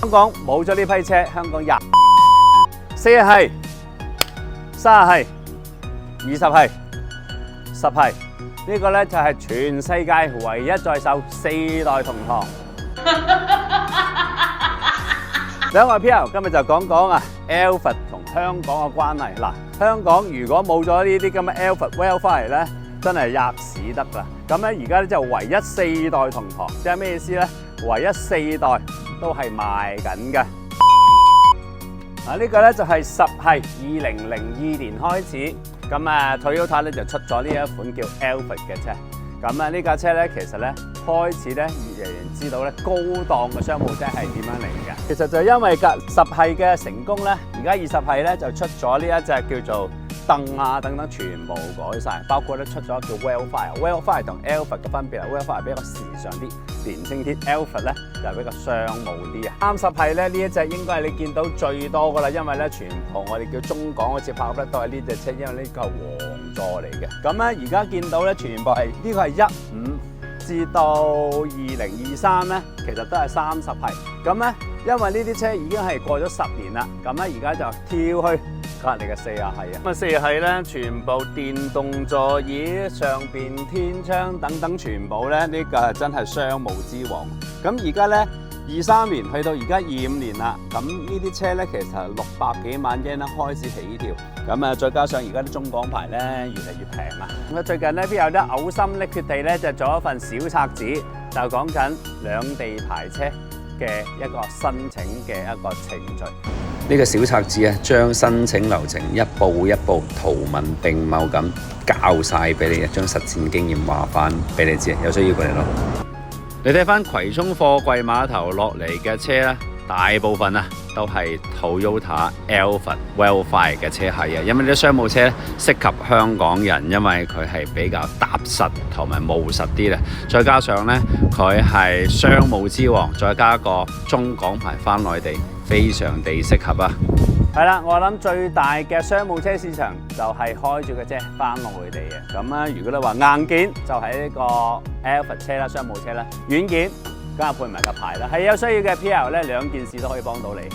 香港冇咗呢批車，香港40係、30係、20係、10係，呢個咧就係全世界唯一在售4代同堂。兩位 PR 今日就講講啊 Alphard 同香港嘅關係。嗱，香港如果冇咗呢啲咁嘅 Alphard Welfare 咧，真係吔屎得啦。咁咧而家咧就唯一4代同堂，即係咩意思咧？唯一4代都係賣緊嘅。呢個咧就係10係2002年開始，咁Toyota咧就出咗呢一款叫 Alphard 嘅車。咁呢架車咧其實咧開始咧越嚟越知道咧高檔嘅商務車係點樣嚟嘅。其實就因為10係嘅成功咧，而家20係咧就出咗呢一隻叫做凳啊等等全部改晒，包括咧出咗叫 Welfare 同 Alphard 嘅分別啊 ，Welfare 比較時尚啲、年輕啲 ，Alphard 咧就比較商務啲啊。30係咧呢一隻應該係你見到最多噶啦，因為咧全部我哋叫中港嗰次拍咧都係呢隻車，因為呢個係皇座嚟嘅。咁咧而家見到咧全部係呢個係15至到2023咧，其實都係30係。咁咧因為呢啲車已經係過咗10年啦，咁咧而家就跳去隔離嘅40係啊，咁40係咧全部電動座椅、上邊天窗等等，全部咧呢個係真係商務之王。咁而家咧23年去到而家25年啦，咁呢啲車咧其實係600幾萬yen開始起跳。咁再加上而家啲中港牌咧越嚟越平啦。咁最近咧邊有啲嘔心瀝血地咧就做一份小冊子，就講緊兩地牌車嘅一個申請嘅一個程序。呢個小冊子啊，將申請流程一步一步圖文並茂咁教晒俾你，將實戰經驗話翻俾你知，有需要過嚟攞。你睇翻葵涌貨櫃碼頭落嚟嘅車咧，大部分啊都係 Toyota Alphard Welfare 嘅車系啊，因為啲商務車咧適合香港人，因為佢係比較踏實同埋務實啲咧，再加上咧佢係商務之王，再加個中港牌翻內地，非常地適合啊！係啦，我諗最大嘅商務車市場就係開住嘅啫翻內地嘅。咁如果你話硬件就係呢個 Alphard 車啦，商務車啦；軟件梗係配埋個牌啦。係有需要嘅 PR 咧，兩件事都可以幫到你。